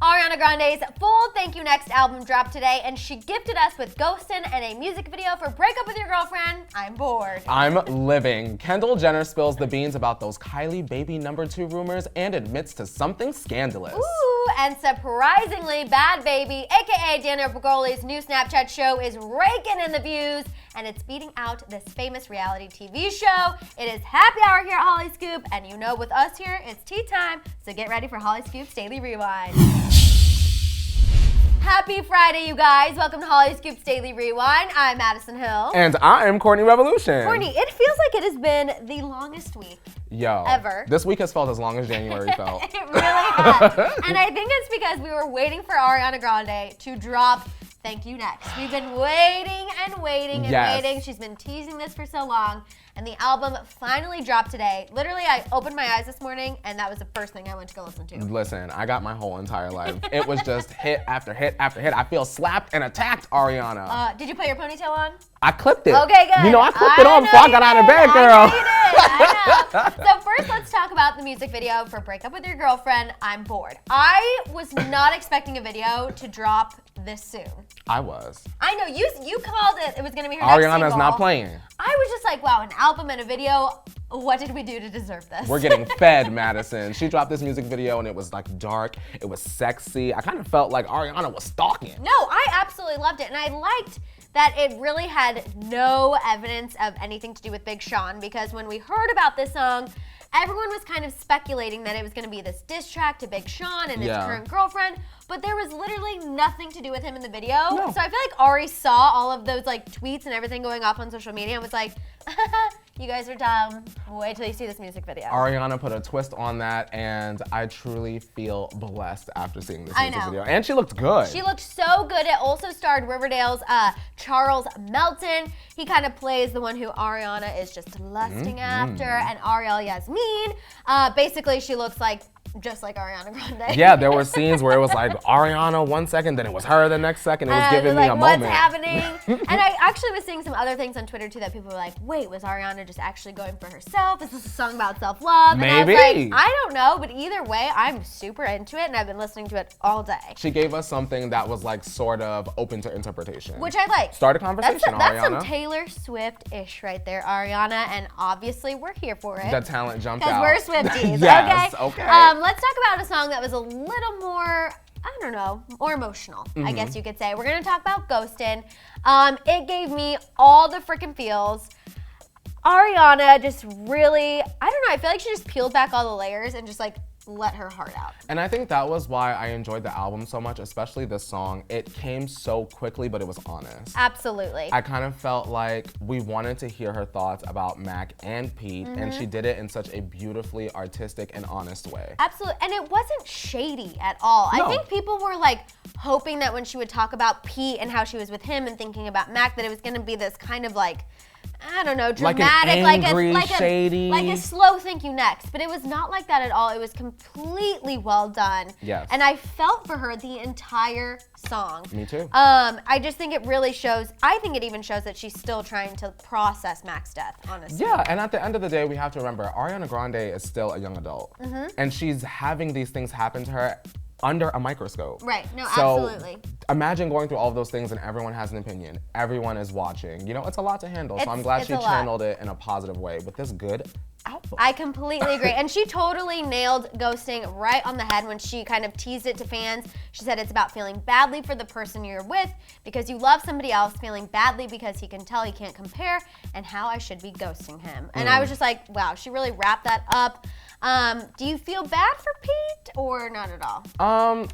Ariana Grande's full Thank You Next album dropped today, and she gifted us with Ghostin and a music video for Break Up With Your Girlfriend, I'm Bored. I'm living. Kendall Jenner spills the beans about those Kylie baby #2 rumors and admits to something scandalous. Ooh, and surprisingly, Bad Baby, aka Danielle Bregoli's new Snapchat show, is raking in the views, and it's beating out this famous reality TV show. It is happy hour here at Hollyscoop, and you know with us here, it's tea time, so get ready for Hollyscoop's Daily Rewind. Happy Friday, you guys. Welcome to Hollyscoop's Daily Rewind. I'm Madison Hill. And I'm Courtney Revolution. Courtney, it feels like it has been the longest week ever. This week has felt as long as January felt. It really has. And I think it's because we were waiting for Ariana Grande to drop Thank You Next. We've been waiting and waiting and waiting. She's been teasing this for so long. And the album finally dropped today. Literally, I opened my eyes this morning, and that was the first thing I went to go listen to. Listen, I got my whole entire life. It was just hit after hit after hit. I feel slapped and attacked, Ariana. Did you put your ponytail on? I clipped it. Okay, good. You know, I clipped it on before I got out of bed, girl. I know. So first, let's talk about the music video for Break Up With Your Girlfriend, I'm Bored. I was not expecting a video to drop this soon. I was. I know, you called it was gonna be her next single. Ariana's not playing. I was just like, wow, an album and a video, what did we do to deserve this? We're getting fed, Madison. She dropped this music video and it was like dark, it was sexy. I kind of felt like Ariana was stalking. No, I absolutely loved it, and I liked that it really had no evidence of anything to do with Big Sean, because when we heard about this song, everyone was kind of speculating that it was going to be this diss track to Big Sean and his current girlfriend, but there was literally nothing to do with him in the video. No. So I feel like Ari saw all of those like tweets and everything going off on social media and was like, you guys are dumb. Wait till you see this music video. Ariana put a twist on that, and I truly feel blessed after seeing this music video. And she looked good. She looked so good. It also starred Riverdale's Charles Melton. He kind of plays the one who Ariana is just lusting after, and Ariel Yasmin. Basically, she looks like just like Ariana Grande. Yeah, there were scenes where it was like Ariana 1 second, then it was her the next second. It was giving me a moment. What's happening? And I actually was seeing some other things on Twitter too that people were like, wait, was Ariana just actually going for herself? Is this a song about self-love? Maybe. And I was like, I don't know, but either way, I'm super into it, and I've been listening to it all day. She gave us something that was like sort of open to interpretation. Which I like. Start a conversation, Ariana. That's some Taylor Swift-ish right there, Ariana, and obviously we're here for it. The talent jumped out. Because we're Swifties, yes, okay. Let's talk about a song that was a little more, I don't know, more emotional, I guess you could say. We're gonna talk about Ghostin. It gave me all the freaking feels. Ariana just really, I don't know, I feel like she just peeled back all the layers and just like let her heart out. And I think that was why I enjoyed the album so much, especially this song. It came so quickly, but it was honest. Absolutely. I kind of felt like we wanted to hear her thoughts about Mac and Pete, and she did it in such a beautifully artistic and honest way. Absolutely, and it wasn't shady at all. No. I think people were like hoping that when she would talk about Pete and how she was with him and thinking about Mac, that it was gonna be this kind of like, I don't know, dramatic, shady. like a slow Thank You Next. But it was not like that at all. It was completely well done. Yes. And I felt for her the entire song. Me too. I just think it really shows, I think it even shows that she's still trying to process Mac's death, honestly. Yeah, and at the end of the day, we have to remember, Ariana Grande is still a young adult. And she's having these things happen to her under a microscope. Right, no, so absolutely. Imagine going through all of those things and everyone has an opinion. Everyone is watching. You know, it's a lot to handle. So I'm glad she channeled it in a positive way with this good album. I completely agree. And she totally nailed ghosting right on the head when she kind of teased it to fans. She said it's about feeling badly for the person you're with because you love somebody else, feeling badly because he can tell he can't compare, and how I should be ghosting him. And I was just like, wow, she really wrapped that up. Do you feel bad for Pete or not at all?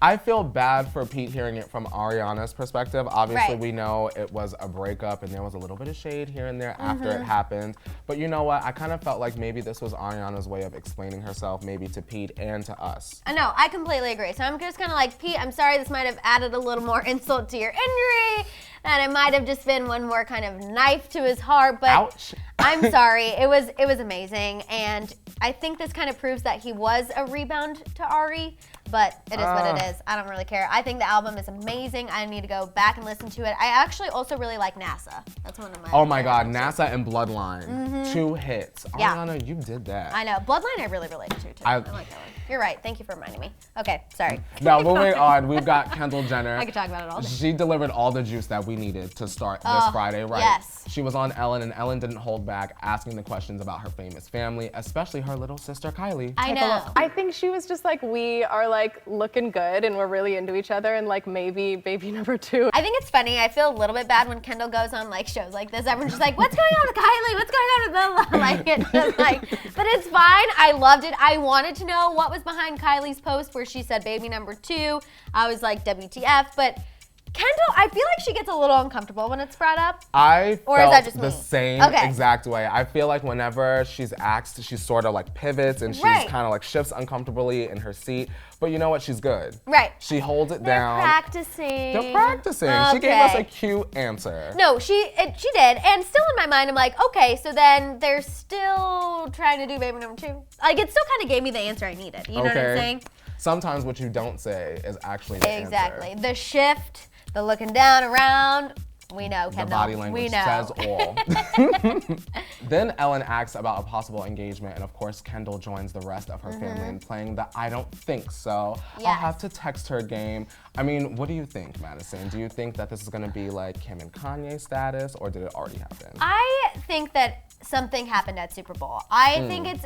I feel bad for Pete hearing it from Ariana's perspective. Obviously, Right. we know it was a breakup and there was a little bit of shade here and there after it happened. But you know what? I kind of felt like maybe this was Ariana's way of explaining herself, maybe to Pete and to us. I know, I completely agree. So I'm just kind of like, Pete, I'm sorry this might have added a little more insult to your injury, and it might have just been one more kind of knife to his heart, but Ouch. I'm sorry. It was amazing, and I think this kind of proves that he was a rebound to Ari, but it is what it is. I don't really care. I think the album is amazing. I need to go back and listen to it. I actually also really like NASA. That's one of my Oh my God, NASA and Bloodline, 2 hits. Yeah. Ariana, you did that. I know. Bloodline I really related to too. I like that one. You're right. Thank you for reminding me. Okay, sorry. Now, moving on, we've got Kendall Jenner. I could talk about it all day. She delivered all the juice that we needed to start this Friday, right? Yes. She was on Ellen, and Ellen didn't hold back asking the questions about her famous family, especially her little sister, Kylie. I know. I think she was just like, we are like looking good and we're really into each other and like maybe baby number 2. I think it's funny. I feel a little bit bad when Kendall goes on like shows like this. Everyone's just like, what's going on with Kylie? What's going on with Bella? Like, it's just like, but it's fine. I loved it. I wanted to know what was behind Kylie's post where she said baby number 2. I was like, WTF, but Kendall, I feel like she gets a little uncomfortable when it's brought up. I Or is that felt just the me? same Okay. exact way. I feel like whenever she's asked, she sort of like pivots and she's Right. kind of like shifts uncomfortably in her seat. But you know what? She's good. Right. She holds it They're down. practicing. They're practicing. She gave us a cute answer. No, she did. And still in my mind, I'm like, okay, so then they're still trying to do baby number 2. Like, it still kind of gave me the answer I needed. You know what I'm saying? Sometimes what you don't say is actually the Exactly. answer. The shift, the looking down around, we know, The Kendall. body language we know. says all. Then Ellen asks about a possible engagement, and of course Kendall joins the rest of her family in playing the I don't think so. I'll Yes. have to text her game. I mean, what do you think, Madison? Do you think that this is gonna be like Kim and Kanye status, or did it already happen? I think that something happened at Super Bowl. I think it's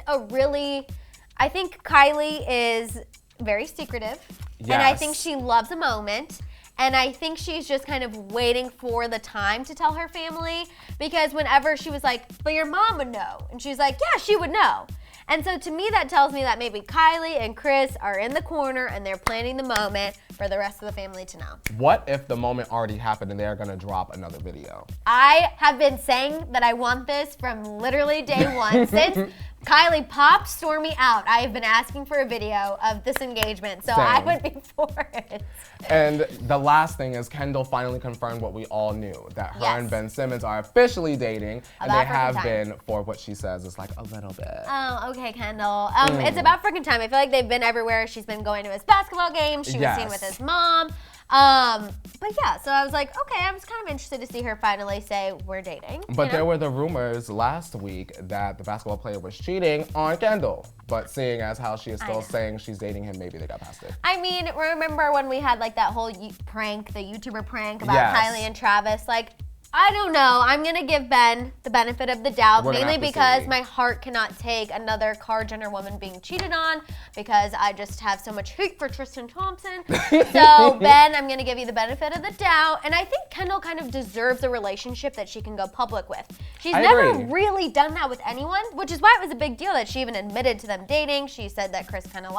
I think Kylie is very secretive. And I think Yes. she loves a moment. And I think she's just kind of waiting for the time to tell her family, because whenever she was like, but your mom would know. And she's like, yeah, she would know. And so to me, that tells me that maybe Kylie and Chris are in the corner and they're planning the moment for the rest of the family to know. What if the moment already happened and they're gonna drop another video? I have been saying that I want this from literally day one. Since Kylie popped Stormy out, I have been asking for a video of this engagement, so I Same. would be for it. And the last thing is Kendall finally confirmed what we all knew, that her Yes. and Ben Simmons are officially dating, and About they have freaking time. been for what she says is like a little bit. Oh, okay, Kendall. It's about freaking time. I feel like they've been everywhere. She's been going to his basketball games. She was seen with his mom. But yeah, so I was like, okay, I was kind of interested to see her finally say we're dating. But there were the rumors last week that the basketball player was cheating on Kendall. But seeing as how she is still know. saying she's dating him, maybe they got past it. I mean, remember when we had like that whole prank, the YouTuber prank about Yes. Kylie and Travis? Like, I don't know. I'm gonna give Ben the benefit of the doubt, We're gonna mainly have to because see. my heart cannot take another Kar Jenner woman being cheated on, because I just have so much hate for Tristan Thompson. So Ben, I'm gonna give you the benefit of the doubt, and I think Kendall kind of deserves a relationship that she can go public with. She's I never agree. really done that with anyone, which is why it was a big deal that she even admitted to them dating. She said that Chris kind of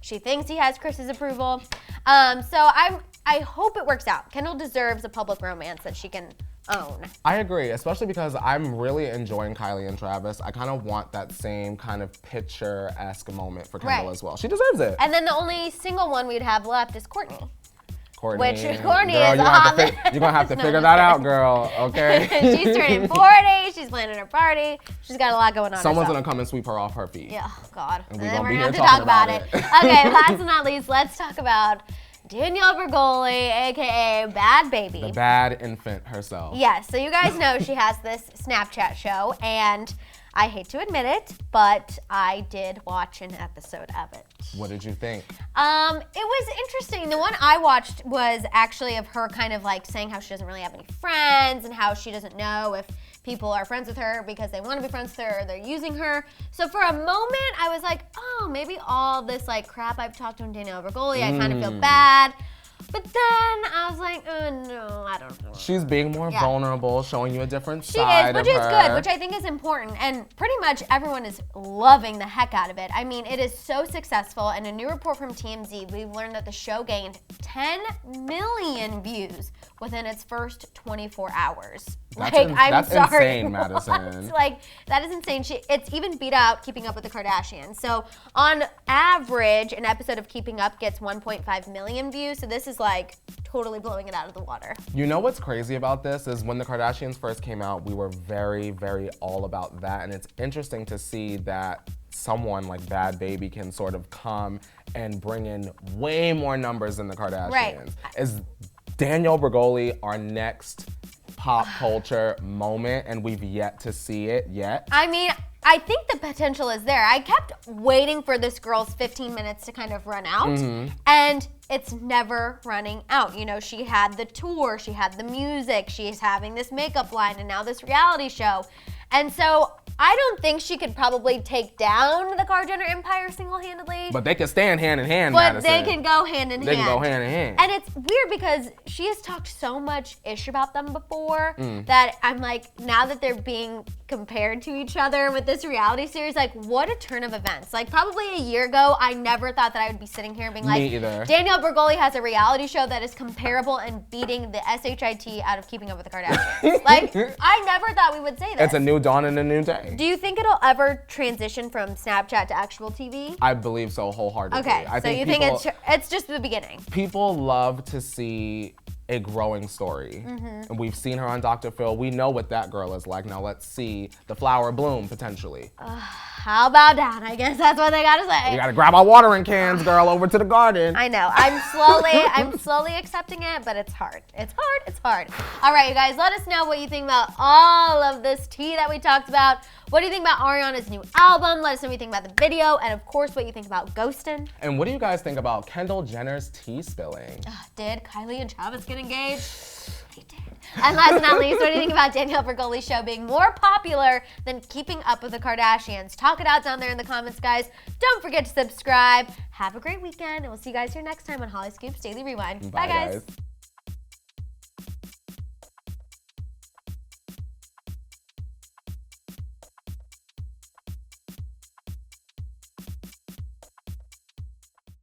she thinks he has Chris's approval. So I hope it works out. Kendall deserves a public romance that she can own. I agree, especially because I'm really enjoying Kylie and Travis. I kind of want that same kind of picture-esque moment for Kendall Right. as well. She deserves it. And then the only single one we'd have left is Courtney. Courtney, Courtney girl, is you're on gonna have to No, figure just that kidding. out, girl. Okay. She's turning 40. She's planning her party. She's got a lot going on. Someone's herself. gonna come and sweep her off her feet. Yeah, oh God. And And we then gonna we're be gonna have to here talk talking about it. about Okay, last but not least, let's talk about Danielle Bregoli, aka Bad Baby. The bad infant herself. Yes, so you guys know she has this Snapchat show, and I hate to admit it, but I did watch an episode of it. What did you think? It was interesting. The one I watched was actually of her kind of like saying how she doesn't really have any friends and how she doesn't know if people are friends with her because they want to be friends with her or they're using her. So for a moment, I was like, oh, maybe all this like crap I've talked to Danielle Bregoli, I kind of feel bad. But then I was like, oh no, I don't know. She's being more Yeah. vulnerable, showing you a different She side is, which of is her. good, which I think is important, and pretty much everyone is loving the heck out of it. I mean, it is so successful, and a new report from TMZ, we've learned that the show gained 10 million views within its first 24 hours. That's insane, Madison. Like, that is insane. It's even beat out Keeping Up with the Kardashians. So, on average, an episode of Keeping Up gets 1.5 million views, so this is like totally blowing it out of the water. You know what's crazy about this is when the Kardashians first came out, we were very, very all about that. And it's interesting to see that someone like Bad Baby can sort of come and bring in way more numbers than the Kardashians. Right. Is Danielle Bregoli our next pop culture moment, and we've yet to see it yet? I mean, I think the potential is there. I kept waiting for this girl's 15 minutes to kind of run out, and it's never running out. You know, she had the tour, she had the music, she's having this makeup line, and now this reality show. And so I don't think she could probably take down the Kylie Jenner empire single-handedly. But they can stand hand in hand, But Madison. they can go hand in hand. They can go hand in hand. And it's weird because she has talked so much ish about them before that I'm like, now that they're being compared to each other with this reality series, like what a turn of events. Like probably a year ago, I never thought that I would be sitting here and being like, Me either. Danielle Bregoli has a reality show that is comparable and beating the SHIT out of Keeping Up with the Kardashians. Like, I never thought we would say this. It's a new dawn and a new day. Do you think it'll ever transition from Snapchat to actual TV? I believe so wholeheartedly. Okay, I so you people, think it's just the beginning? People love to see a growing story. And we've seen her on Dr. Phil. We know what that girl is like. Now let's see the flower bloom potentially. How about that? I guess that's what they gotta say. We gotta grab our watering cans, girl, over to the garden. I know. I'm slowly accepting it, but it's hard. It's hard. It's hard. All right, you guys, let us know what you think about all of this tea that we talked about. What do you think about Ariana's new album? Let us know what you think about the video, and of course, what you think about Ghostin. And what do you guys think about Kendall Jenner's tea spilling? Did Kylie and Travis get engaged? They did. And last but not least, what do you think about Danielle Bregoli's show being more popular than Keeping Up with the Kardashians? Talk it out down there in the comments, guys. Don't forget to subscribe. Have a great weekend, and we'll see you guys here next time on Hollyscoop's Daily Rewind. Bye guys.